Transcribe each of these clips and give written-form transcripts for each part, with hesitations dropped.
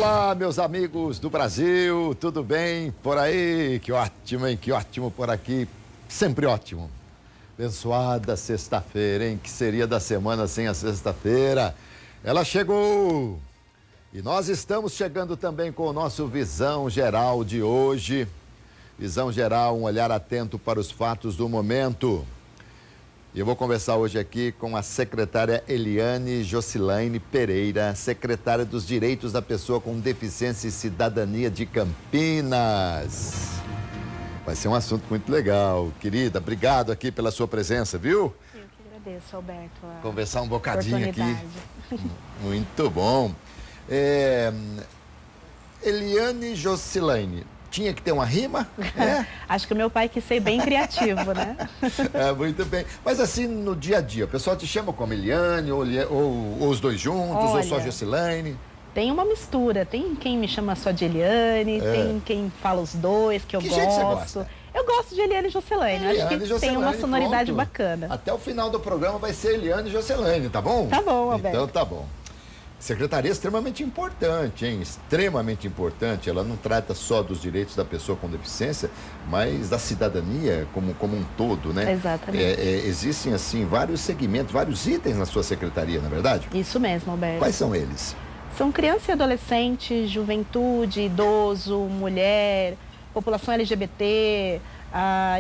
Olá, meus amigos do Brasil, tudo bem por aí? Que ótimo, hein? Que ótimo por aqui, sempre ótimo. Abençoada sexta-feira, hein? Que seria da semana sem a sexta-feira? Ela chegou! E nós estamos chegando também com o nosso Visão Geral de hoje. Visão Geral, um olhar atento para os fatos do momento. E eu vou conversar hoje aqui com a secretária Eliane Jocilaine Pereira, secretária dos Direitos da Pessoa com Deficiência e Cidadania de Campinas. Vai ser um assunto muito legal. Querida, obrigado aqui pela sua presença, viu? Eu que agradeço, Alberto. Conversar um bocadinho aqui. Muito bom. Eliane Jocilaine. Tinha que ter uma rima? É? Acho que o meu pai quis ser bem criativo, né? Muito bem. Mas assim, no dia a dia, o pessoal te chama como Eliane, ou os dois juntos, olha, ou só Jocilaine? Tem uma mistura. Tem quem me chama só de Eliane, tem quem fala os dois, que eu gosto. Jeito você gosta? Eu gosto de Eliane Jocilaine. Acho que Jocilaine, tem uma sonoridade pronto. Bacana. Até o final do programa vai ser Eliane Jocilaine, tá bom? Tá bom, Alberto. Então tá bom. Secretaria extremamente importante, hein? Extremamente importante. Ela não trata só dos direitos da pessoa com deficiência, mas da cidadania como um todo, né? Exatamente. Existem, assim, vários segmentos, vários itens na sua secretaria, não é verdade? Isso mesmo, Alberto. Quais são eles? São criança e adolescente, juventude, idoso, mulher, população LGBT,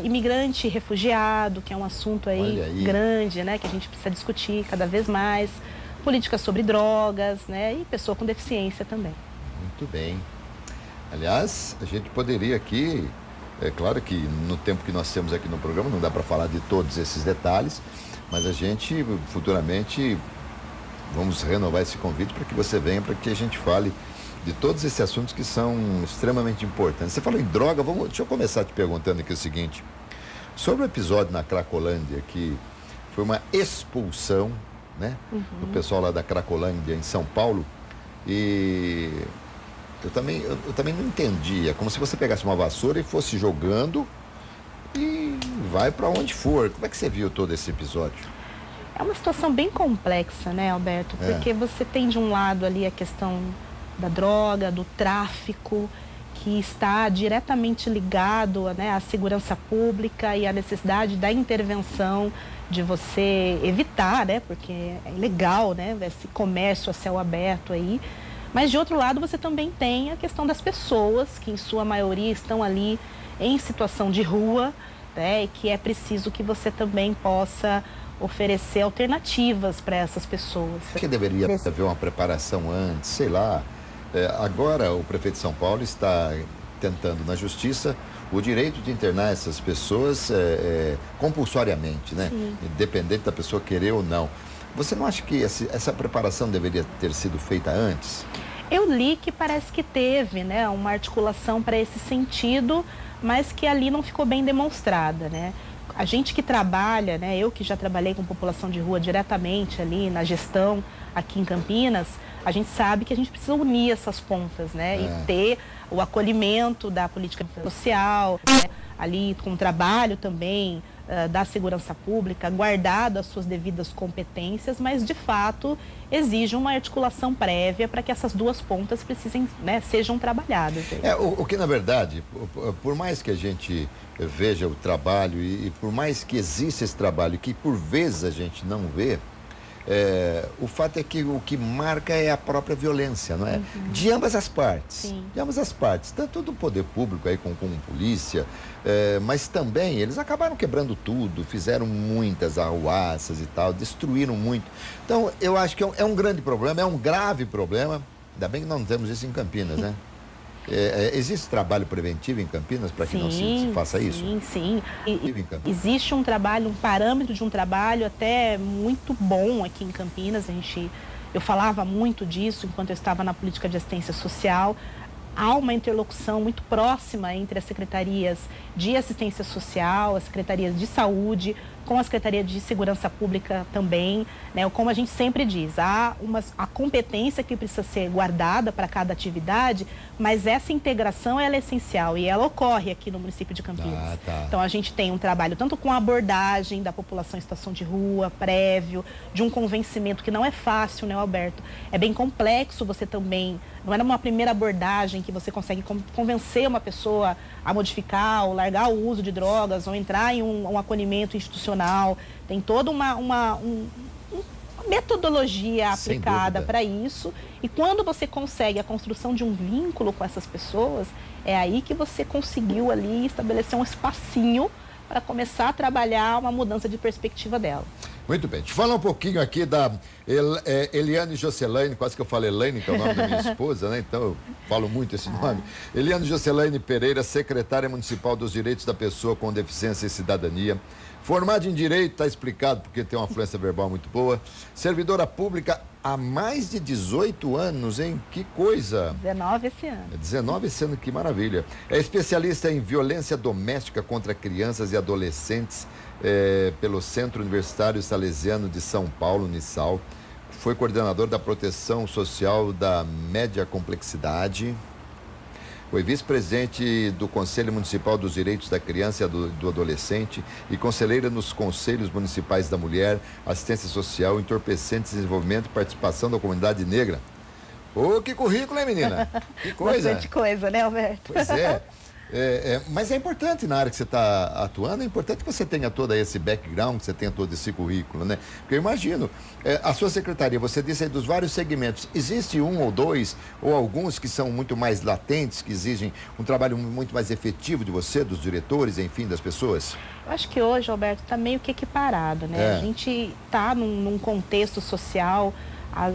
imigrante e refugiado, que é um assunto aí grande, né? Que a gente precisa discutir cada vez mais. Política sobre drogas, né? E pessoa com deficiência também. Muito bem. Aliás, a gente poderia aqui, é claro que no tempo que nós temos aqui no programa não dá para falar de todos esses detalhes, mas a gente futuramente vamos renovar esse convite para que você venha, para que a gente fale de todos esses assuntos que são extremamente importantes. Você falou em droga, deixa eu começar te perguntando aqui o seguinte, sobre o episódio na Cracolândia, que foi uma expulsão, né? Do pessoal lá da Cracolândia, em São Paulo. E eu também não entendi. É como se você pegasse uma vassoura e fosse jogando e vai para onde for. Como é que você viu todo esse episódio? É uma situação bem complexa, né, Alberto? Porque você tem de um lado ali a questão da droga, do tráfico, que está diretamente ligado, né, à segurança pública e à necessidade da intervenção, de você evitar, né, porque é ilegal, né, esse comércio a céu aberto aí. Mas de outro lado você também tem a questão das pessoas, que em sua maioria estão ali em situação de rua, né, e que é preciso que você também possa oferecer alternativas para essas pessoas. Acho que deveria haver uma preparação antes, sei lá. Agora o prefeito de São Paulo está tentando na justiça o direito de internar essas pessoas compulsoriamente, né? Sim. Independente da pessoa querer ou não. Você não acha que essa preparação deveria ter sido feita antes? Eu li que parece que teve, né, uma articulação para esse sentido, mas que ali não ficou bem demonstrada, né? A gente que trabalha, né, eu que já trabalhei com população de rua diretamente ali na gestão aqui em Campinas, a gente sabe que a gente precisa unir essas pontas, né? E ter o acolhimento da política social, né? Ali com o trabalho também da segurança pública, guardado as suas devidas competências, mas de fato exige uma articulação prévia para que essas duas pontas precisem, né, sejam trabalhadas. O que na verdade, por mais que a gente veja o trabalho e por mais que exista esse trabalho que por vezes a gente não vê, o fato é que o que marca é a própria violência, não é? De ambas as partes. Sim. De ambas as partes, tanto do poder público aí com polícia, mas também eles acabaram quebrando tudo, fizeram muitas arruaças e tal, destruíram muito. Então, eu acho que é um grande problema, é um grave problema, ainda bem que não temos isso em Campinas, né? Existe trabalho preventivo em Campinas para que não se faça isso? Sim. Existe um trabalho, um parâmetro de um trabalho até muito bom aqui em Campinas. Eu falava muito disso enquanto eu estava na política de assistência social. Há uma interlocução muito próxima entre as secretarias de assistência social, as secretarias de saúde, com a Secretaria de Segurança Pública também, né? Como a gente sempre diz, há a competência que precisa ser guardada para cada atividade, mas essa integração ela é essencial e ela ocorre aqui no município de Campinas. Então a gente tem um trabalho tanto com a abordagem da população em situação de rua, prévio, de um convencimento que não é fácil, né, Alberto? É bem complexo você também, não é numa primeira abordagem que você consegue convencer uma pessoa a modificar ou largar o uso de drogas ou entrar em um acolhimento institucional. Tem toda uma metodologia aplicada para isso. E quando você consegue a construção de um vínculo com essas pessoas, é aí que você conseguiu ali estabelecer um espacinho para começar a trabalhar uma mudança de perspectiva dela. Muito bem, deixa eu falar um pouquinho aqui da Eliane Jocelaine, quase que eu falo Elaine, que é o nome da minha esposa, né? Então eu falo muito esse nome. Eliane Jocelaine Pereira, secretária municipal dos Direitos da Pessoa com Deficiência e Cidadania. Formada em Direito, está explicado porque tem uma fluência verbal muito boa. Servidora pública há mais de 18 anos, hein? Que coisa! 19 esse ano. 19 esse ano, que maravilha. É especialista em violência doméstica contra crianças e adolescentes pelo Centro Universitário Salesiano de São Paulo, Unisal. Foi coordenador da proteção social da média complexidade. Foi vice-presidente do Conselho Municipal dos Direitos da Criança e do Adolescente e conselheira nos Conselhos Municipais da Mulher, Assistência Social, Entorpecentes, Desenvolvimento e Participação da Comunidade Negra. Ô, que currículo, hein, menina? Que coisa. Bastante coisa, né, Alberto? Pois é. Mas é importante na área que você está atuando, é importante que você tenha todo esse background, que você tenha todo esse currículo, né? Porque eu imagino, a sua secretaria, você disse aí dos vários segmentos, existe um ou dois, ou alguns que são muito mais latentes, que exigem um trabalho muito mais efetivo de você, dos diretores, enfim, das pessoas? Eu acho que hoje, Alberto, está meio que equiparado, né? A gente está num contexto social,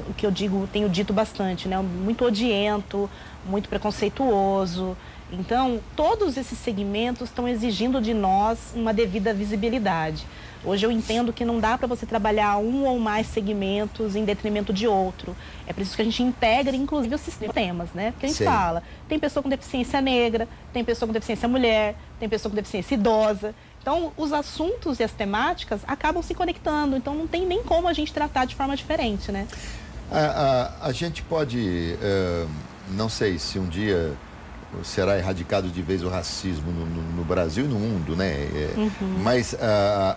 o que eu digo, tenho dito bastante, né? Muito odiento, muito preconceituoso. Então, todos esses segmentos estão exigindo de nós uma devida visibilidade. Hoje eu entendo que não dá para você trabalhar um ou mais segmentos em detrimento de outro. É preciso que a gente integre, inclusive, os sistemas, né? Porque a gente fala, tem pessoa com deficiência negra, tem pessoa com deficiência mulher, tem pessoa com deficiência idosa. Então, os assuntos e as temáticas acabam se conectando. Então, não tem nem como a gente tratar de forma diferente, né? A gente pode, não sei se um dia será erradicado de vez o racismo no Brasil e no mundo, né? Mas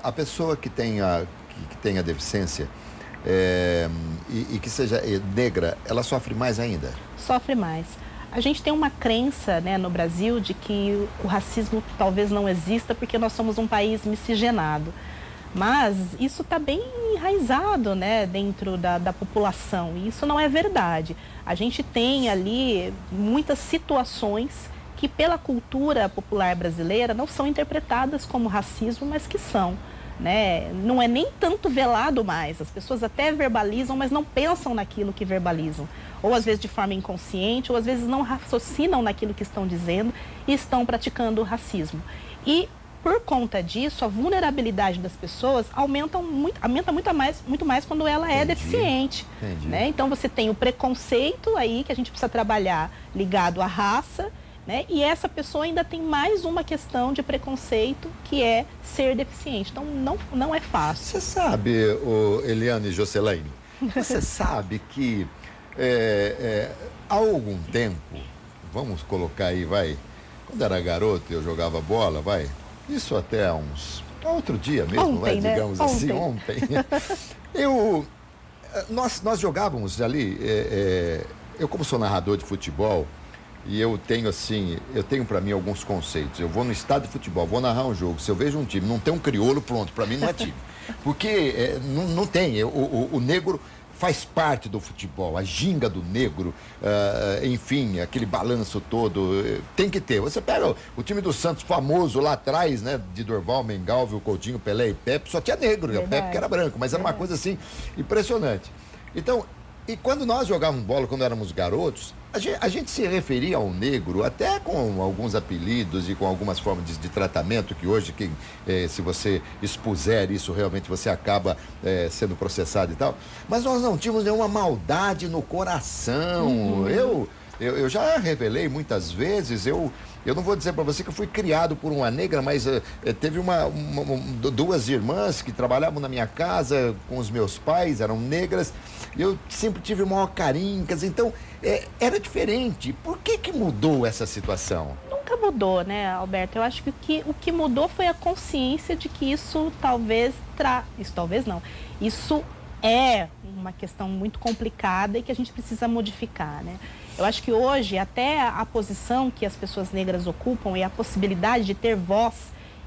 a pessoa que tenha deficiência e que seja negra, ela sofre mais ainda? Sofre mais. A gente tem uma crença, né, no Brasil de que o racismo talvez não exista porque nós somos um país miscigenado. Mas isso está bem enraizado, né, dentro da população, e isso não é verdade. A gente tem ali muitas situações que pela cultura popular brasileira não são interpretadas como racismo, mas que são, né? Não é nem tanto velado mais, as pessoas até verbalizam, mas não pensam naquilo que verbalizam. Ou às vezes de forma inconsciente, ou às vezes não raciocinam naquilo que estão dizendo e estão praticando o racismo. E por conta disso, a vulnerabilidade das pessoas aumenta muito mais quando ela é deficiente. Né? Então você tem o preconceito aí que a gente precisa trabalhar ligado à raça, né? E essa pessoa ainda tem mais uma questão de preconceito que é ser deficiente. Então não é fácil. Você sabe, Eliane Jocelaine, você sabe que há algum tempo, vamos colocar aí, quando era garoto eu jogava bola, isso até outro dia mesmo, ontem, digamos assim, ontem. Nós jogávamos ali, eu como sou narrador de futebol, e eu tenho para mim alguns conceitos. Eu vou no estádio de futebol, vou narrar um jogo, se eu vejo um time, não tem um crioulo, pronto, para mim não é time. Porque não tem, o negro faz parte do futebol, a ginga do negro, enfim, aquele balanço todo, tem que ter. Você pega o time do Santos famoso lá atrás, né, de Dorval, Mengalvio, Coutinho, Pelé e Pepe, só tinha negro, né? O Pepe que era branco, mas era uma coisa assim impressionante. Então, e quando nós jogávamos bola, quando éramos garotos, a gente se referia ao negro até com alguns apelidos e com algumas formas de tratamento que hoje, se você expuser isso, realmente você acaba sendo processado e tal. Mas nós não tínhamos nenhuma maldade no coração. Eu já revelei muitas vezes, eu não vou dizer para você que eu fui criado por uma negra, mas teve duas irmãs que trabalhavam na minha casa com os meus pais, eram negras, e eu sempre tive o maior carinho, então era diferente. Por que mudou essa situação? Nunca mudou, né, Alberto? Eu acho que o que mudou foi a consciência de que isso talvez isso é uma questão muito complicada e que a gente precisa modificar, né? Eu acho que hoje até a posição que as pessoas negras ocupam e a possibilidade de ter voz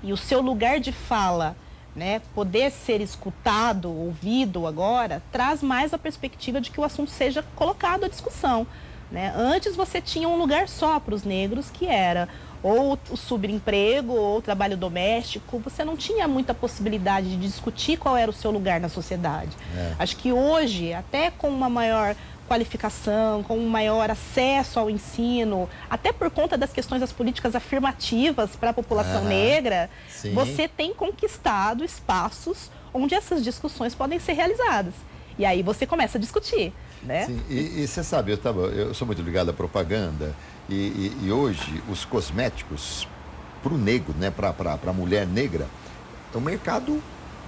e o seu lugar de fala, né, poder ser escutado, ouvido agora, traz mais a perspectiva de que o assunto seja colocado à discussão, né? Antes você tinha um lugar só para os negros, que era ou o subemprego ou o trabalho doméstico. Você não tinha muita possibilidade de discutir qual era o seu lugar na sociedade. Acho que hoje, até com uma maior qualificação, com um maior acesso ao ensino, até por conta das questões das políticas afirmativas para a população negra, sim, você tem conquistado espaços onde essas discussões podem ser realizadas. E aí você começa a discutir, né? Sim, e você sabe, eu sou muito ligado à propaganda, e hoje os cosméticos para o negro, né, para a mulher negra, é um mercado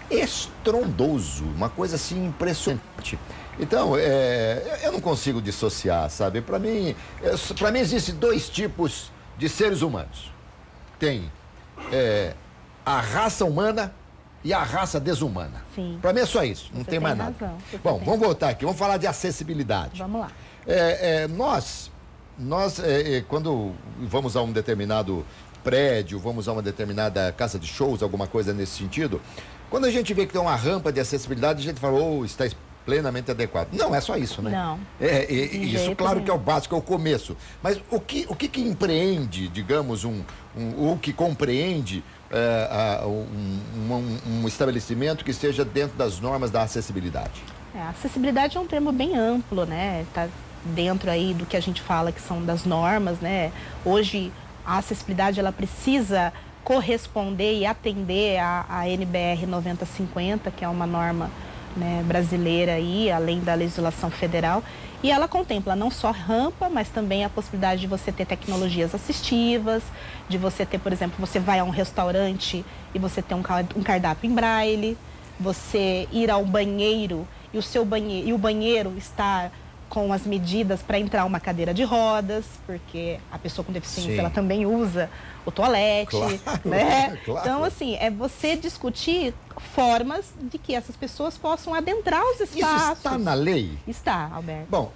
estrondoso, uma coisa assim impressionante. Então, eu não consigo dissociar, sabe? Para mim existem dois tipos de seres humanos. Tem a raça humana e a raça desumana. Para mim é só isso, não tem mais nada. Bom, vamos voltar aqui, vamos falar de acessibilidade. Vamos lá. Nós quando vamos a um determinado prédio, vamos a uma determinada casa de shows, alguma coisa nesse sentido, quando a gente vê que tem uma rampa de acessibilidade, a gente fala, está plenamente adequado. Não é só isso, né? Não. Isso, claro que é o básico, é o começo. Mas o que empreende, digamos, ou que compreende um estabelecimento que esteja dentro das normas da acessibilidade? A acessibilidade é um termo bem amplo, né? Está dentro aí do que a gente fala que são das normas, né? Hoje, a acessibilidade, ela precisa corresponder e atender à NBR 9050, que é uma norma, né, brasileira aí, além da legislação federal, e ela contempla não só rampa, mas também a possibilidade de você ter tecnologias assistivas, de você ter, por exemplo, você vai a um restaurante e você ter um cardápio em braille, você ir ao banheiro e o banheiro está com as medidas para entrar uma cadeira de rodas, porque a pessoa com deficiência, ela também usa o toalete, né? Claro. Então, assim, é você discutir formas de que essas pessoas possam adentrar os espaços. Isso está na lei? Está, Alberto. Bom,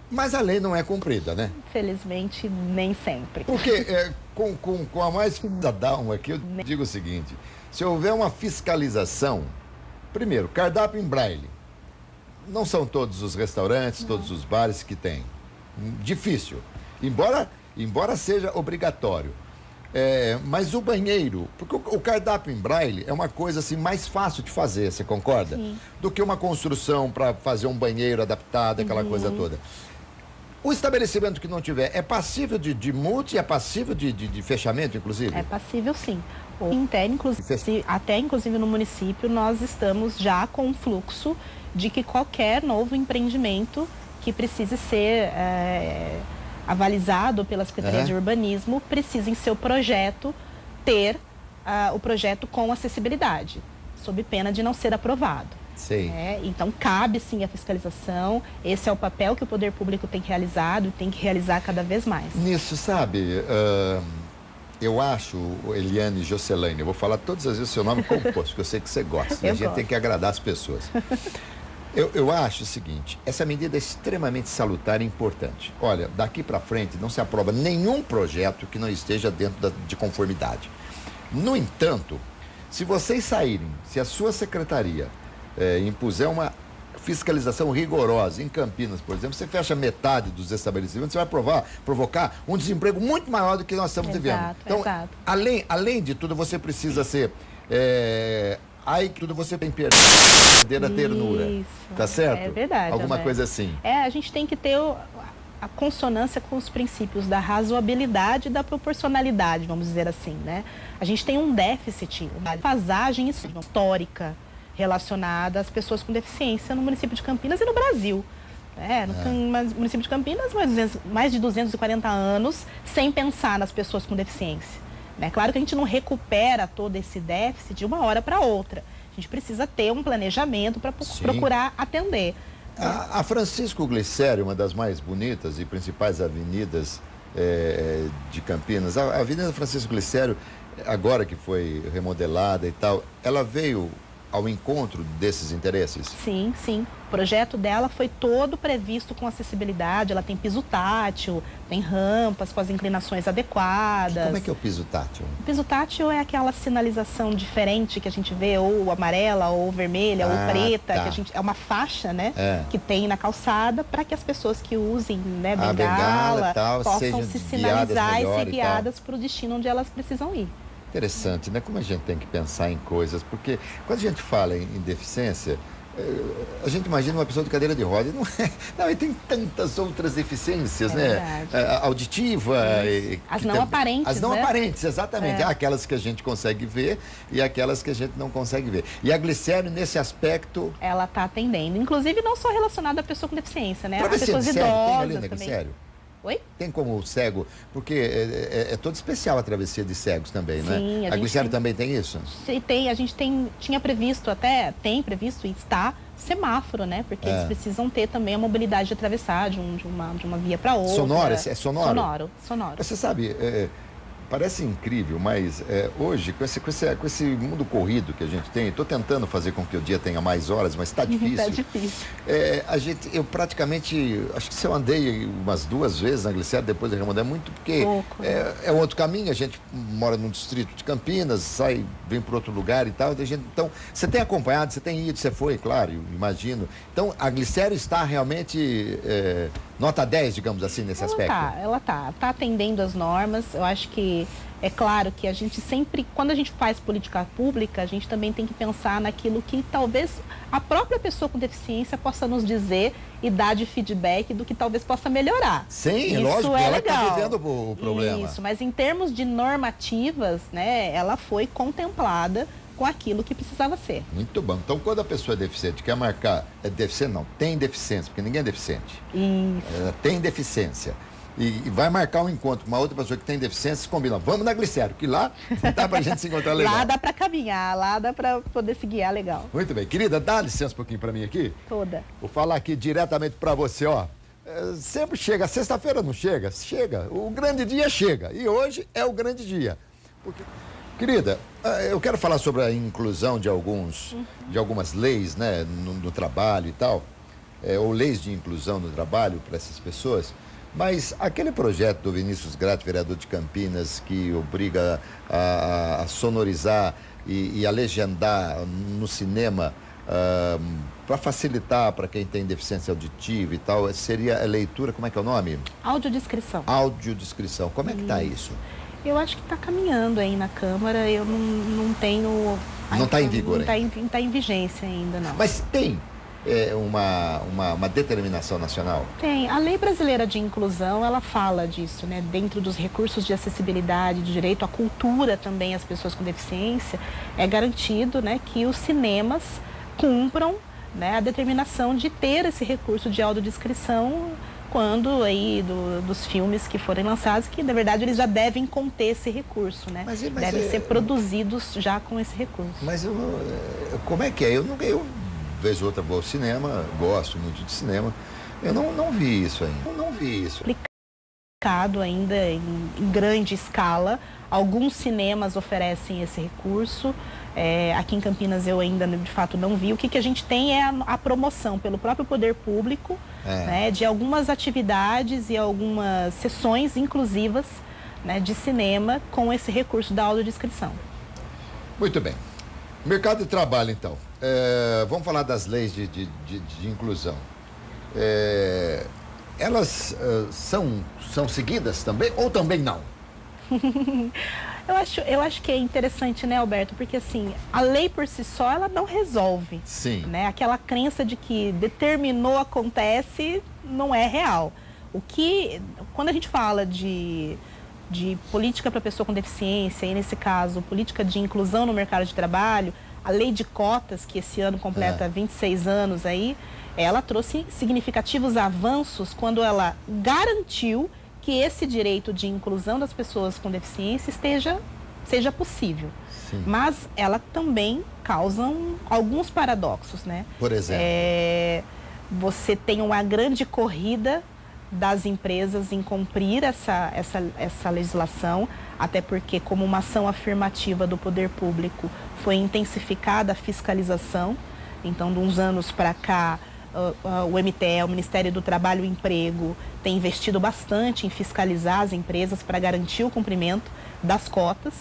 mas a lei não é cumprida, né? Infelizmente, nem sempre. Porque com a mais down aqui, eu digo o seguinte, se houver uma fiscalização, primeiro, cardápio em braille, não são todos os restaurantes, todos os bares que têm. Difícil. Embora seja obrigatório. Mas o banheiro, porque o cardápio em braille é uma coisa assim mais fácil de fazer, você concorda? Sim. Do que uma construção para fazer um banheiro adaptado, aquela coisa toda. O estabelecimento que não tiver é passível de multa e é passível de fechamento, inclusive? É passível, sim. Até inclusive no município nós estamos já com um fluxo de que qualquer novo empreendimento que precise ser avalizado pela Secretaria de Urbanismo precisa em seu projeto ter o projeto com acessibilidade, sob pena de não ser aprovado. Sim. Então cabe sim a fiscalização, esse é o papel que o poder público tem realizado e tem que realizar cada vez mais. Nisso, sabe, eu acho, Eliane Jocelaine, eu vou falar todas as vezes o seu nome composto, porque eu sei que você gosta, a gente tem que agradar as pessoas. Eu acho o seguinte, essa medida é extremamente salutar e importante. Olha, daqui para frente não se aprova nenhum projeto que não esteja dentro de conformidade. No entanto, se vocês saírem, se a sua secretaria impuser uma fiscalização rigorosa em Campinas, por exemplo, você fecha metade dos estabelecimentos, você vai provocar um desemprego muito maior do que nós estamos vivendo. Então, além de tudo, você precisa ser... aí tudo você tem perder a ternura. Isso, tá certo? É verdade. Alguma coisa assim. A gente tem que ter a consonância com os princípios da razoabilidade e da proporcionalidade, vamos dizer assim, né? A gente tem um déficit, uma defasagem histórica relacionada às pessoas com deficiência no município de Campinas e no Brasil, No município de Campinas, mais de 240 anos, sem pensar nas pessoas com deficiência. É claro que a gente não recupera todo esse déficit de uma hora para outra. A gente precisa ter um planejamento para procurar atender. A Francisco Glicério, uma das mais bonitas e principais avenidas de Campinas, a Avenida Francisco Glicério, agora que foi remodelada e tal, ela veio ao encontro desses interesses? Sim, sim. O projeto dela foi todo previsto com acessibilidade, ela tem piso tátil, tem rampas com as inclinações adequadas. Como é que é o piso tátil? O piso tátil é aquela sinalização diferente que a gente vê, ou amarela, ou vermelha, ou preta, que a gente, é uma faixa, né, que tem na calçada para que as pessoas que usem, né, bengala tal, possam se sinalizar e ser guiadas para o destino onde elas precisam ir. Interessante, né? Como a gente tem que pensar em coisas, porque quando a gente fala em deficiência, a gente imagina uma pessoa de cadeira de roda, não, e tem tantas outras deficiências, né? Auditiva. As não aparentes, as não aparentes, exatamente. Aquelas que a gente consegue ver e aquelas que a gente não consegue ver. E a Glicério, nesse aspecto... Ela está atendendo, inclusive não só relacionada à pessoa com deficiência, né? As pessoas idosas tem ali na Glicério? Oi? Tem como o cego, porque é todo especial a travessia de cegos também, né? Sim, a Glicério também tem isso? Tem, a gente tinha previsto tem previsto e está semáforo, né? Porque eles precisam ter também a mobilidade de atravessar de uma via para outra. Sonoro? É sonoro? Sonoro. Você sabe, parece incrível, mas hoje, com esse mundo corrido que a gente tem, estou tentando fazer com que o dia tenha mais horas, mas está difícil. Está difícil. Eu praticamente, acho que se eu andei umas 2 vezes na Glicério, depois de remodelar, muito porque pouco, é um outro caminho, a gente mora num distrito de Campinas, vem para outro lugar e tal, então, você tem acompanhado, você tem ido, você foi, claro, eu imagino. Então, a Glicério está realmente... nota 10, digamos assim, nesse aspecto? Ela está atendendo as normas. Eu acho que é claro que a gente sempre, quando a gente faz política pública, a gente também tem que pensar naquilo que talvez a própria pessoa com deficiência possa nos dizer e dar de feedback do que talvez possa melhorar. Sim, isso lógico, ela está vivendo o problema. Isso, mas em termos de normativas, né, ela foi contemplada com aquilo que precisava ser. Muito bom. Então, quando a pessoa é deficiente, quer marcar, deficiente não, tem deficiência, porque ninguém é deficiente. Isso. Ela tem deficiência. E vai marcar um encontro com uma outra pessoa que tem deficiência, se combina. Vamos na Glicério, que lá dá pra gente se encontrar legal. Lá dá pra caminhar, lá dá pra poder se guiar legal. Muito bem. Querida, dá licença um pouquinho pra mim aqui. Toda. Vou falar aqui diretamente pra você, ó. Sempre chega, sexta-feira não chega? Chega. O grande dia chega. E hoje é o grande dia. Porque... Querida, eu quero falar sobre a inclusão de algumas leis, né, no trabalho e tal, ou leis de inclusão no trabalho para essas pessoas, mas aquele projeto do Vinícius Gratti, vereador de Campinas, que obriga a sonorizar e a legendar no cinema para facilitar para quem tem deficiência auditiva e tal, seria a leitura, como é que é o nome? Audiodescrição. Audiodescrição. Como é que está isso? Eu acho que está caminhando aí na Câmara, eu não tenho... Não está em vigor ainda? Não está em vigência ainda, não. Mas tem uma determinação nacional? Tem. A Lei Brasileira de Inclusão, ela fala disso, né? Dentro dos recursos de acessibilidade, do direito à cultura também, as pessoas com deficiência, é garantido, né, que os cinemas cumpram, né, a determinação de ter esse recurso de audiodescrição quando aí dos filmes que forem lançados, que na verdade eles já devem conter esse recurso, né? Devem ser produzidos já com esse recurso. Mas como é que é? Eu vez ou outra vou ao cinema, gosto muito de cinema, eu não vi isso ainda. Eu não vi isso. Aplicado ainda em grande escala, alguns cinemas oferecem esse recurso. Aqui em Campinas eu ainda de fato não vi. O que a gente tem é a promoção pelo próprio poder público, né, de algumas atividades e algumas sessões inclusivas, né, de cinema com esse recurso da audiodescrição. Muito bem. Mercado de trabalho, então. Vamos falar das leis de inclusão. Elas são seguidas também ou também não? Eu acho que é interessante, né, Alberto? Porque, assim, a lei por si só, ela não resolve. Sim. Né? Aquela crença de que determinou, acontece, não é real. Quando a gente fala de política para pessoa com deficiência, e nesse caso, política de inclusão no mercado de trabalho, a lei de cotas, que esse ano completa 26 anos aí, ela trouxe significativos avanços quando ela garantiu que esse direito de inclusão das pessoas com deficiência seja possível. Sim. Mas ela também causa alguns paradoxos, né? Por exemplo? Você tem uma grande corrida das empresas em cumprir essa legislação, até porque, como uma ação afirmativa do poder público, foi intensificada a fiscalização. Então, de uns anos para cá, o MTE, o Ministério do Trabalho e Emprego, tem investido bastante em fiscalizar as empresas para garantir o cumprimento das cotas.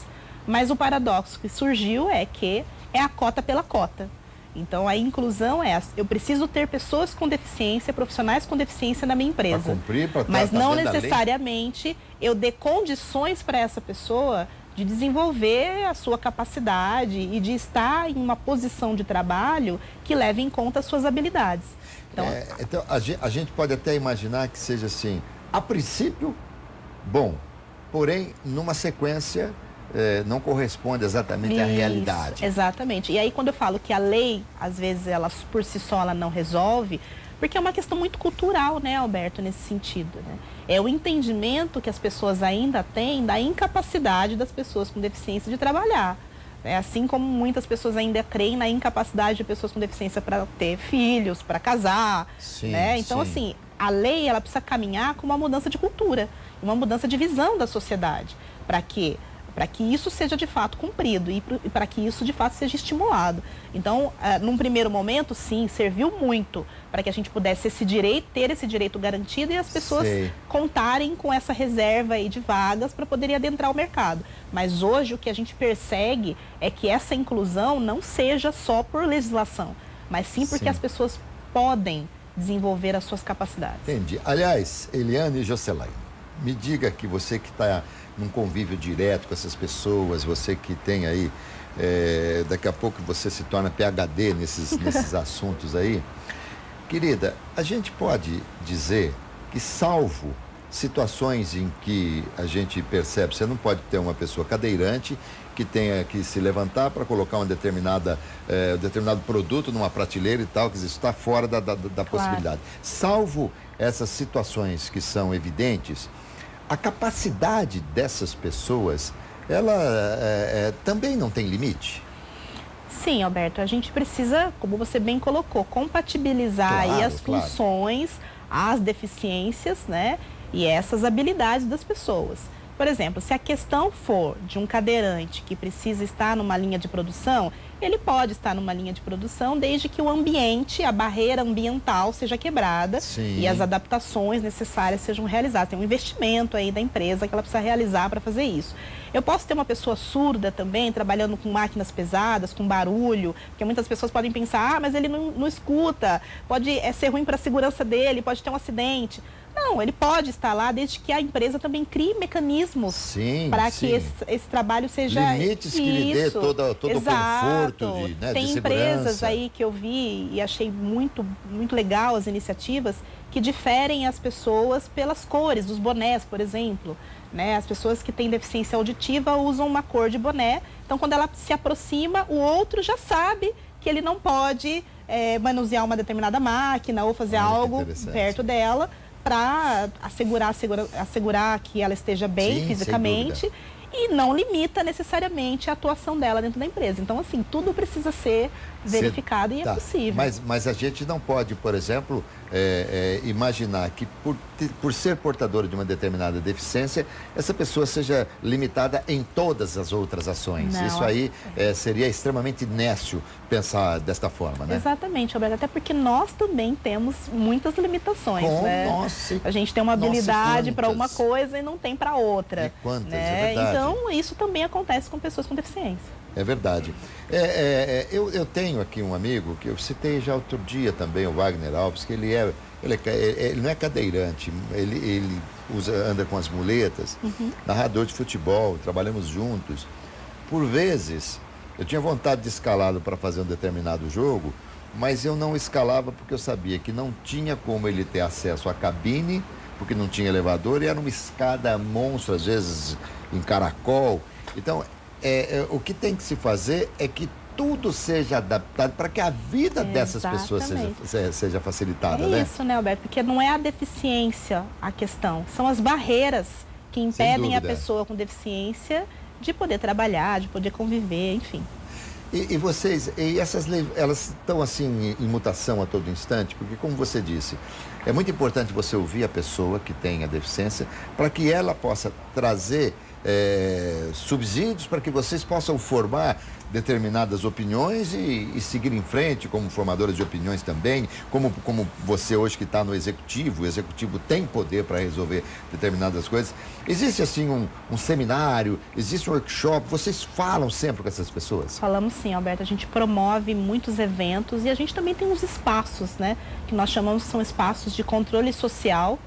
Mas o paradoxo que surgiu é que é a cota pela cota. Então, a inclusão eu preciso ter pessoas com deficiência, profissionais com deficiência na minha empresa. Para cumprir, para mas não necessariamente eu dê condições para essa pessoa de desenvolver a sua capacidade e de estar em uma posição de trabalho que leve em conta as suas habilidades. Então, a gente pode até imaginar que seja assim, a princípio, bom, porém, numa sequência, não corresponde exatamente à realidade. Exatamente. E aí, quando eu falo que a lei, às vezes, ela por si só ela não resolve, porque é uma questão muito cultural, né, Alberto, nesse sentido, né? É o entendimento que as pessoas ainda têm da incapacidade das pessoas com deficiência de trabalhar. Assim como muitas pessoas ainda creem na incapacidade de pessoas com deficiência para ter filhos, para casar, sim, né? Então, sim. assim, a lei, ela precisa caminhar com uma mudança de cultura, uma mudança de visão da sociedade. Para quê? Para que isso seja de fato cumprido e para que isso de fato seja estimulado. Então, num primeiro momento, sim, serviu muito para que a gente pudesse ter esse direito garantido e as pessoas contarem com essa reserva aí de vagas para poderem adentrar o mercado. Mas hoje o que a gente persegue é que essa inclusão não seja só por legislação, mas sim porque as pessoas podem desenvolver as suas capacidades. Entendi. Aliás, Eliane e Jocelyn, me diga que você que está num convívio direto com essas pessoas, você que tem aí, daqui a pouco você se torna PhD nesses assuntos aí. Querida, a gente pode dizer que, salvo situações em que a gente percebe, você não pode ter uma pessoa cadeirante que tenha que se levantar para colocar um determinado produto numa prateleira e tal, que isso está fora da possibilidade. Salvo essas situações que são evidentes, a capacidade dessas pessoas, ela também não tem limite? Sim, Alberto, a gente precisa, como você bem colocou, compatibilizar aí as funções, as deficiências, né? E essas habilidades das pessoas. Por exemplo, se a questão for de um cadeirante que precisa estar numa linha de produção, ele pode estar numa linha de produção desde que o ambiente, a barreira ambiental seja quebrada e as adaptações necessárias sejam realizadas. Tem um investimento aí da empresa que ela precisa realizar para fazer isso. Eu posso ter uma pessoa surda também, trabalhando com máquinas pesadas, com barulho, porque muitas pessoas podem pensar, mas ele não escuta, pode ser ruim para a segurança dele, pode ter um acidente. Não, ele pode estar lá desde que a empresa também crie mecanismos para que esse trabalho seja... Limites que lhe dê todo o conforto de Tem empresas aí que eu vi e achei muito, muito legal as iniciativas que diferem as pessoas pelas cores dos bonés, por exemplo. Né? As pessoas que têm deficiência auditiva usam uma cor de boné, então quando ela se aproxima, o outro já sabe que ele não pode manusear uma determinada máquina ou fazer algo perto dela, para assegurar que ela esteja bem fisicamente e não limita necessariamente a atuação dela dentro da empresa. Então, assim, tudo precisa ser verificado e é possível. Mas a gente não pode, por exemplo, imaginar que por ser portadora de uma determinada deficiência, essa pessoa seja limitada em todas as outras ações. Não, isso aí seria extremamente nécio pensar desta forma, né? Exatamente, Roberto, até porque nós também temos muitas limitações, né? Nossa, a gente tem uma habilidade para uma coisa e não tem para outra. E quantas, né? É verdade. Então, isso também acontece com pessoas com deficiência. É verdade. Eu tenho aqui um amigo que eu citei já outro dia também, o Wagner Alves, que ele não é cadeirante, ele anda com as muletas, narrador de futebol, trabalhamos juntos. Por vezes, eu tinha vontade de escalá-lo para fazer um determinado jogo, mas eu não escalava porque eu sabia que não tinha como ele ter acesso à cabine, porque não tinha elevador e era uma escada monstro, às vezes em caracol. Então, o que tem que se fazer é que tudo seja adaptado, para que a vida dessas pessoas seja facilitada, né? Isso, né, Alberto? Porque não é a deficiência a questão, são as barreiras que impedem a pessoa com deficiência de poder trabalhar, de poder conviver, enfim. E vocês, essas leis, elas estão assim em mutação a todo instante? Porque, como você disse, é muito importante você ouvir a pessoa que tem a deficiência para que ela possa trazer subsídios para que vocês possam formar determinadas opiniões e seguir em frente como formadores de opiniões também, como você hoje que está no executivo, o executivo tem poder para resolver determinadas coisas. Existe assim um seminário, existe um workshop, vocês falam sempre com essas pessoas? Falamos sim, Alberto, a gente promove muitos eventos e a gente também tem uns espaços, né, que nós chamamos, são espaços de controle social,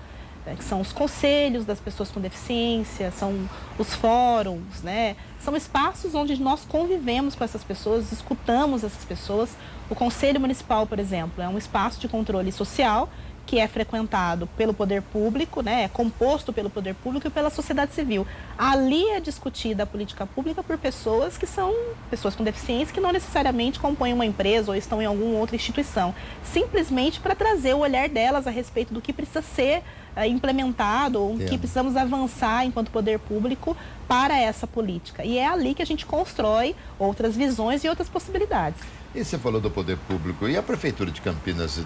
que são os conselhos das pessoas com deficiência, são os fóruns, né? São espaços onde nós convivemos com essas pessoas, escutamos essas pessoas. O Conselho Municipal, por exemplo, é um espaço de controle social que é frequentado pelo poder público, né? É composto pelo poder público e pela sociedade civil. Ali é discutida a política pública por pessoas que são pessoas com deficiência, que não necessariamente compõem uma empresa ou estão em alguma outra instituição. Simplesmente para trazer o olhar delas a respeito do que precisa ser implementado ou que precisamos avançar enquanto poder público para essa política. E é ali que a gente constrói outras visões e outras possibilidades. E você falou do poder público, e a Prefeitura de Campinas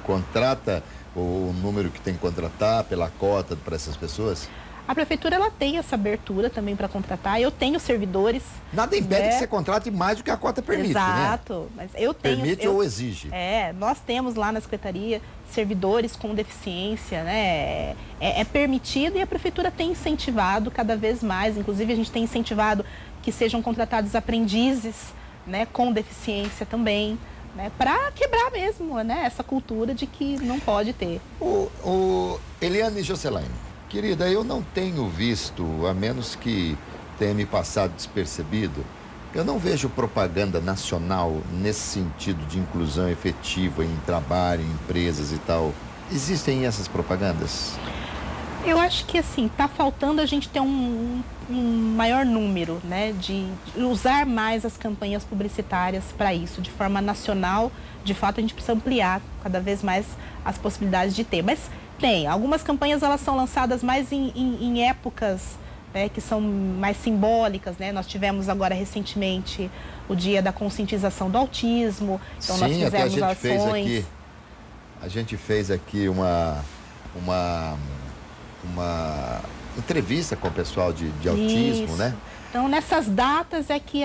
contrata o número que tem que contratar pela cota para essas pessoas? A Prefeitura ela tem essa abertura também para contratar. Eu tenho servidores. Nada impede que você contrate mais do que a cota permite, Exato, né? Mas eu tenho... Permite ou exige? Nós temos lá na Secretaria servidores com deficiência, né? É permitido e a Prefeitura tem incentivado cada vez mais. Inclusive, a gente tem incentivado que sejam contratados aprendizes, né, com deficiência também, né, para quebrar mesmo, né, essa cultura de que não pode ter. Eliane Jocelaine, querida, eu não tenho visto, a menos que tenha me passado despercebido, eu não vejo propaganda nacional nesse sentido de inclusão efetiva em trabalho, em empresas e tal. Existem essas propagandas? Eu acho que assim, está faltando a gente ter um maior número, né, de usar mais as campanhas publicitárias para isso, de forma nacional. De fato, a gente precisa ampliar cada vez mais as possibilidades de ter. Mas tem, algumas campanhas elas são lançadas mais em épocas, né, que são mais simbólicas, né? Nós tivemos agora recentemente o dia da conscientização do autismo, então sim, nós fizemos até ações. A gente fez aqui uma entrevista com o pessoal de autismo, isso, né? Então, nessas datas é que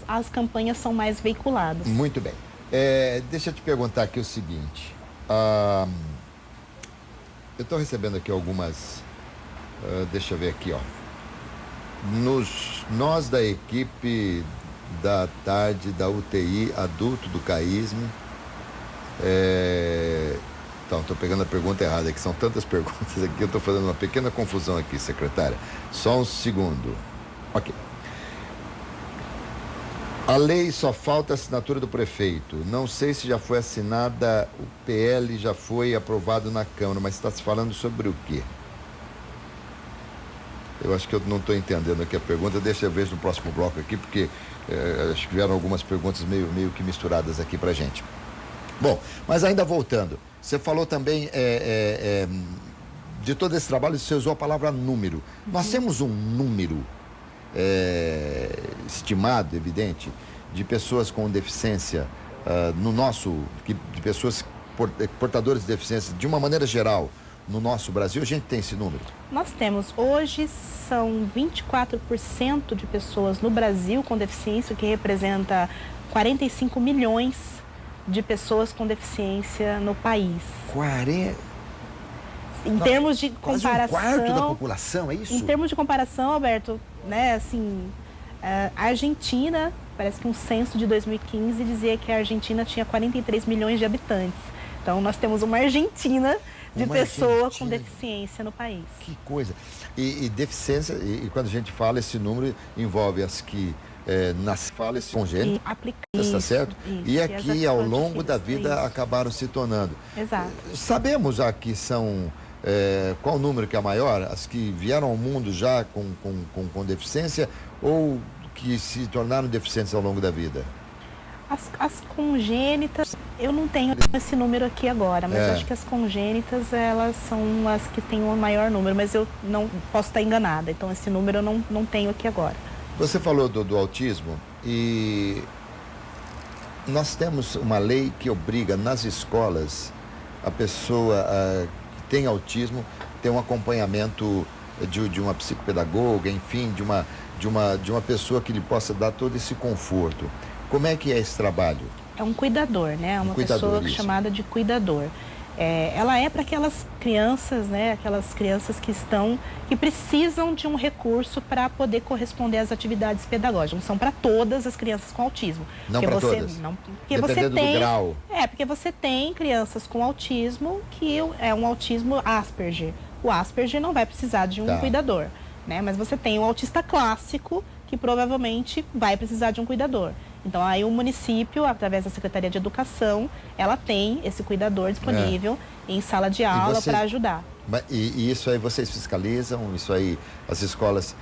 as campanhas são mais veiculadas. Muito bem. Deixa eu te perguntar aqui o seguinte. Eu estou recebendo aqui algumas... deixa eu ver aqui, ó. Nós da equipe da tarde da UTI adulto do CAISM... Então, estou pegando a pergunta errada aqui, são tantas perguntas aqui, eu estou fazendo uma pequena confusão aqui, secretária. Só um segundo. Ok. A lei só falta a assinatura do prefeito. Não sei se já foi assinada, o PL já foi aprovado na Câmara, mas está se falando sobre o quê? Eu acho que eu não estou entendendo aqui a pergunta, deixa eu ver no próximo bloco aqui, porque acho que vieram algumas perguntas meio que misturadas aqui para a gente. Bom, mas ainda voltando, você falou também de todo esse trabalho, você usou a palavra número. Nós temos um número estimado, evidente, de pessoas com deficiência de pessoas portadores de deficiência, de uma maneira geral, no nosso Brasil. A gente tem esse número? Nós temos. Hoje são 24% de pessoas no Brasil com deficiência, o que representa 45 milhões de pessoas com deficiência no país. 40? Em termos de comparação... Quase um quarto da população, é isso? Em termos de comparação, Alberto, né, assim, a Argentina, parece que um censo de 2015 dizia que a Argentina tinha 43 milhões de habitantes. Então, nós temos uma Argentina de pessoas com deficiência no país. Que coisa. E deficiência, e quando a gente fala, esse número envolve as que nas falas congênitas, está certo? Isso, e aqui, ao longo da vida, acabaram se tornando. Exato. Sabemos aqui são... qual o número que é maior? As que vieram ao mundo já com deficiência ou que se tornaram deficientes ao longo da vida? As congênitas, eu não tenho esse número aqui agora, mas acho que as congênitas, elas são as que têm o maior número, mas eu não posso estar enganada, então esse número eu não tenho aqui agora. Você falou do autismo e nós temos uma lei que obriga nas escolas a pessoa que tem autismo ter um acompanhamento de uma psicopedagoga, enfim, de uma pessoa que lhe possa dar todo esse conforto. Como é que é esse trabalho? É um cuidador, né? Uma pessoa chamada de cuidador. Ela é para aquelas crianças, né? Aquelas crianças que precisam de um recurso para poder corresponder às atividades pedagógicas. Não são para todas as crianças com autismo. Não para todas? Não, porque dependendo você tem, do grau. porque você tem crianças com autismo que é um autismo Asperger. O Asperger não vai precisar de um cuidador, né? Mas você tem o autista clássico que provavelmente vai precisar de um cuidador. Então, aí o município, através da Secretaria de Educação, ela tem esse cuidador disponível em sala de aula para ajudar. E isso aí vocês fiscalizam? Isso aí, as escolas,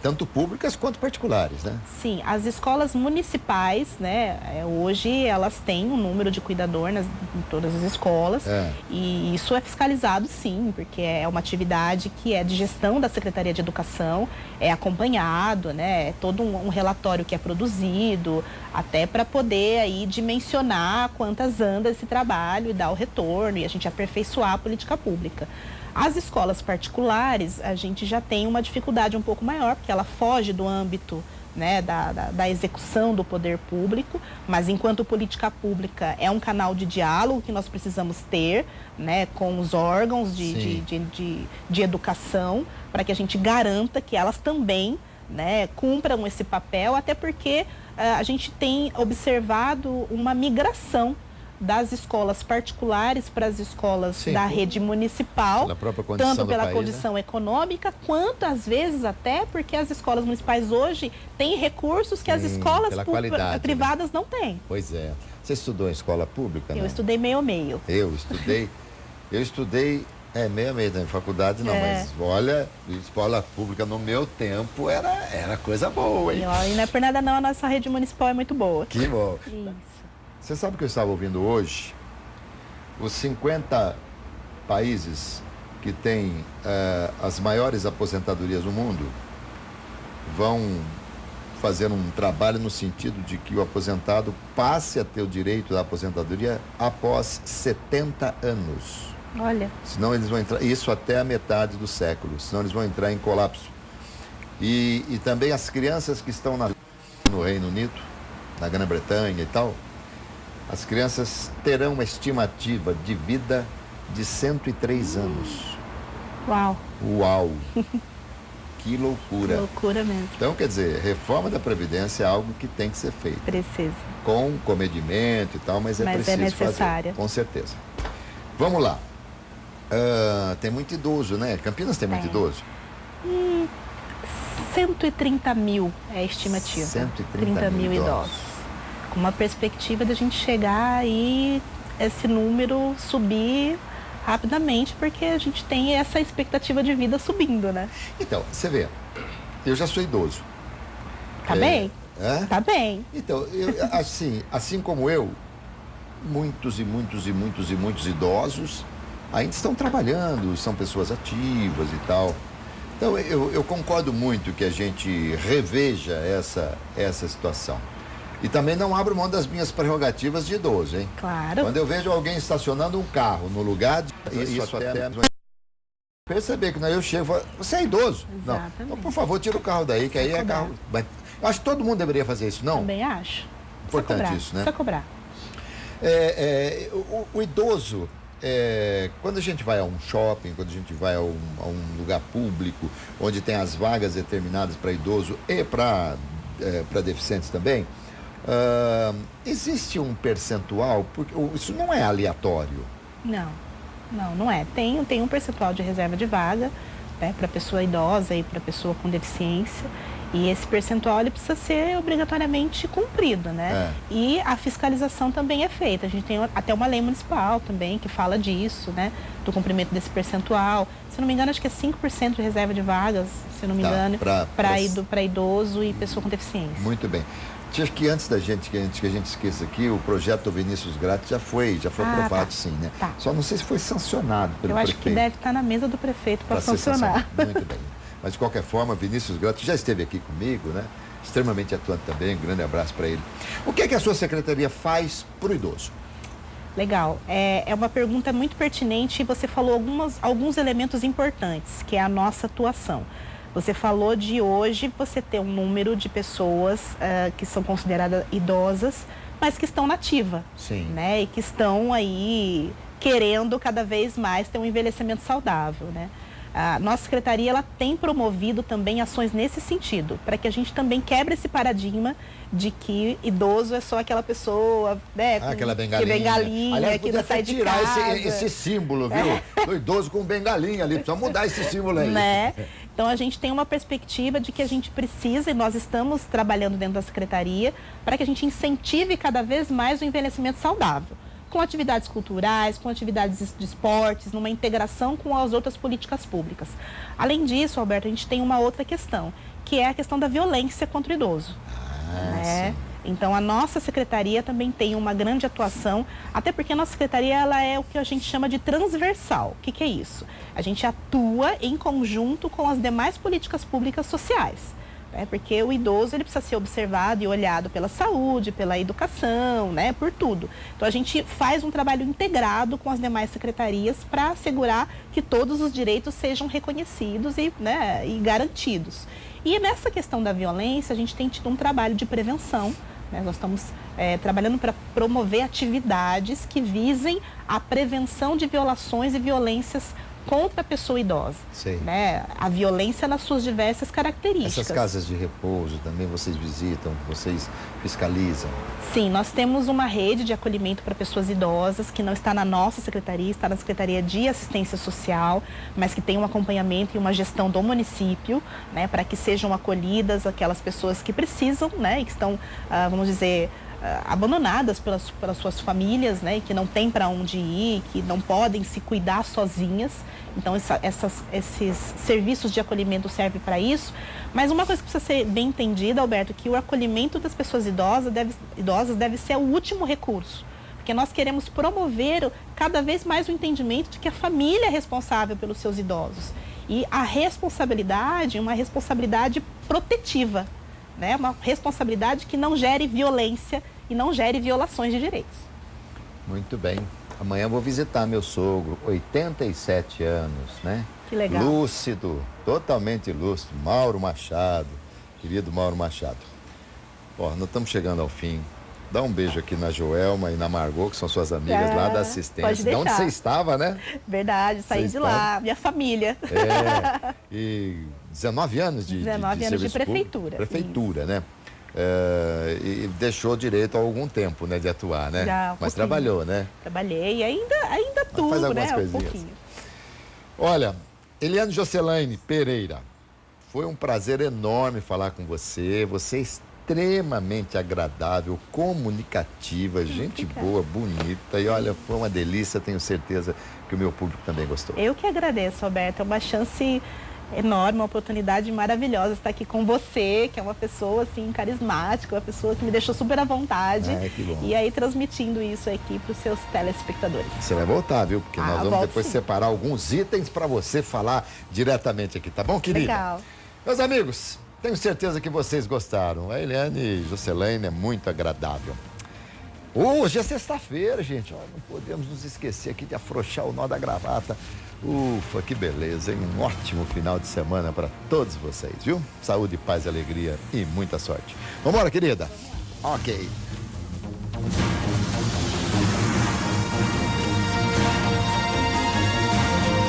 tanto públicas quanto particulares, né? Sim, as escolas municipais, né, hoje elas têm um número de cuidador em todas as escolas. E isso é fiscalizado, sim, porque é uma atividade que é de gestão da Secretaria de Educação, é acompanhado, né, é todo um relatório que é produzido, até para poder aí dimensionar quantas anda esse trabalho e dar o retorno e a gente aperfeiçoar a política pública. As escolas particulares, a gente já tem uma dificuldade um pouco maior, porque ela foge do âmbito, né, da execução do poder público, mas enquanto política pública é um canal de diálogo que nós precisamos ter, né, com os órgãos de educação, para que a gente garanta que elas também, né, cumpram esse papel, até porque a gente tem observado uma migração das escolas particulares para as escolas da rede municipal, tanto pela condição econômica, quanto às vezes até porque as escolas municipais hoje têm recursos que as escolas privadas não têm. Pois é. Você estudou em escola pública? Eu estudei meio-meio. Eu estudei meio-meio na faculdade, não, mas olha, escola pública no meu tempo era coisa boa, hein? E não é por nada não, a nossa rede municipal é muito boa. Que bom. Isso. Você sabe que eu estava ouvindo hoje? Os 50 países que têm as maiores aposentadorias do mundo vão fazer um trabalho no sentido de que o aposentado passe a ter o direito da aposentadoria após 70 anos. Olha. Senão eles vão entrar, isso até a metade do século, senão eles vão entrar em colapso. E também as crianças que estão no Reino Unido, na Grã-Bretanha e tal, as crianças terão uma estimativa de vida de 103 anos. Uau! Uau! Que loucura! Que loucura mesmo. Então, quer dizer, reforma da Previdência é algo que tem que ser feito. Precisa. Com comedimento e tal, mas preciso é necessária. fazer, com certeza. Vamos lá. Tem muito idoso, né? Campinas tem muito idoso? 130 mil é a estimativa. 130 mil idosos. Com uma perspectiva de a gente chegar e esse número subir rapidamente, porque a gente tem essa expectativa de vida subindo, né? Então, você vê, eu já sou idoso. Tá bem? Tá bem. Então, assim como eu, muitos idosos ainda estão trabalhando, são pessoas ativas e tal. Então, eu concordo muito que a gente reveja essa situação. E também não abro mão das minhas prerrogativas de idoso, hein? Claro. Quando eu vejo alguém estacionando um carro no lugar, isso até perceber que não, eu chego e falo, você é idoso? Exatamente. Não. Então, por favor, tira o carro daí, que aí é carro. Eu acho que todo mundo deveria fazer isso, não? Também acho. Importante isso, né? Só cobrar. O idoso, quando a gente vai a um shopping, quando a gente vai a um lugar público, onde tem as vagas determinadas para idoso e para deficientes também, existe um percentual, porque isso não é aleatório. Não é. Tem um percentual de reserva de vaga, né, para pessoa idosa e para pessoa com deficiência. E esse percentual ele precisa ser obrigatoriamente cumprido, né? E a fiscalização também é feita. A gente tem até uma lei municipal também que fala disso, né? Do cumprimento desse percentual. Se não me engano, acho que é 5% de reserva de vagas, se não me engano, para idoso e pessoa com deficiência. Muito bem. Acho que antes que a gente esqueça aqui, o projeto Vinícius Grátis já foi aprovado, sim, né? Tá. Só não sei se foi sancionado pelo prefeito. Eu acho que deve estar na mesa do prefeito para sancionar. Muito bem. Mas de qualquer forma, Vinícius Grátis já esteve aqui comigo, né? Extremamente atuante também, um grande abraço para ele. O que é que a sua secretaria faz para o idoso? Legal. É uma pergunta muito pertinente e você falou alguns elementos importantes, que é a nossa atuação. Você falou de hoje você ter um número de pessoas que são consideradas idosas, mas que estão na ativa. Sim. Né? E que estão aí querendo cada vez mais ter um envelhecimento saudável, né? A nossa secretaria ela tem promovido também ações nesse sentido, para que a gente também quebre esse paradigma de que idoso é só aquela pessoa, né, aquela bengalinha. Aliás, que não sai de tirar casa. esse símbolo, viu? Do idoso com bengalinha ali, precisa mudar esse símbolo aí. Né? Então a gente tem uma perspectiva de que a gente precisa, e nós estamos trabalhando dentro da secretaria, para que a gente incentive cada vez mais o envelhecimento saudável, com atividades culturais, com atividades de esportes, numa integração com as outras políticas públicas. Além disso, Alberto, a gente tem uma outra questão, que é a questão da violência contra o idoso. Né? Então, a nossa secretaria também tem uma grande atuação, até porque a nossa secretaria ela é o que a gente chama de transversal. O que é isso? A gente atua em conjunto com as demais políticas públicas sociais. Porque o idoso ele precisa ser observado e olhado pela saúde, pela educação, né, por tudo. Então a gente faz um trabalho integrado com as demais secretarias para assegurar que todos os direitos sejam reconhecidos e garantidos. E nessa questão da violência, a gente tem tido um trabalho de prevenção. Né? Nós estamos trabalhando para promover atividades que visem a prevenção de violações e violências contra a pessoa idosa. Né? A violência nas suas diversas características. Essas casas de repouso também vocês visitam, vocês fiscalizam? Sim, nós temos uma rede de acolhimento para pessoas idosas que não está na nossa secretaria, está na Secretaria de Assistência Social, mas que tem um acompanhamento e uma gestão do município, né, para que sejam acolhidas aquelas pessoas que precisam, né, e que estão, vamos dizer, abandonadas pelas suas famílias, né, que não têm para onde ir, que não podem se cuidar sozinhas. Então, esses serviços de acolhimento servem para isso. Mas uma coisa que precisa ser bem entendida, Alberto, que o acolhimento das pessoas idosas deve ser o último recurso. Porque nós queremos promover cada vez mais o entendimento de que a família é responsável pelos seus idosos. E a responsabilidade é uma responsabilidade protetiva. Né? Uma responsabilidade que não gere violência e não gere violações de direitos. Muito bem. Amanhã eu vou visitar meu sogro, 87 anos, né? Que legal. Lúcido, totalmente lúcido, Mauro Machado, querido Mauro Machado. Ó, nós estamos chegando ao fim. Dá um beijo aqui na Joelma e na Margot, que são suas amigas lá da assistência. Pode deixar. De onde você estava, né? Verdade, saí de lá, minha família. E 19 anos de 19 anos de prefeitura. Prefeitura, né? E deixou direito há algum tempo, né, de atuar, né? Mas trabalhou, né? Trabalhei, ainda tudo, faz algumas coisinhas. Um pouquinho. Olha, Eliane Jocelaine Pereira, foi um prazer enorme falar com você. Você é extremamente agradável, comunicativa, gente boa, bonita. E olha, foi uma delícia, tenho certeza que o meu público também gostou. Eu que agradeço, Roberto. É uma chance enorme, uma oportunidade maravilhosa estar aqui com você, que é uma pessoa assim carismática, uma pessoa que me deixou super à vontade. Que bom. E aí transmitindo isso aqui para os seus telespectadores. Você vai voltar, viu? Porque nós vamos depois separar alguns itens para você falar diretamente aqui, tá bom, querida? Legal. Meus amigos, tenho certeza que vocês gostaram. A Eliane Jocelaine é muito agradável. Hoje é sexta-feira, gente. Não podemos nos esquecer aqui de afrouxar o nó da gravata. Ufa, que beleza, hein? Um ótimo final de semana para todos vocês, viu? Saúde, paz, alegria e muita sorte. Vambora, querida? Ok.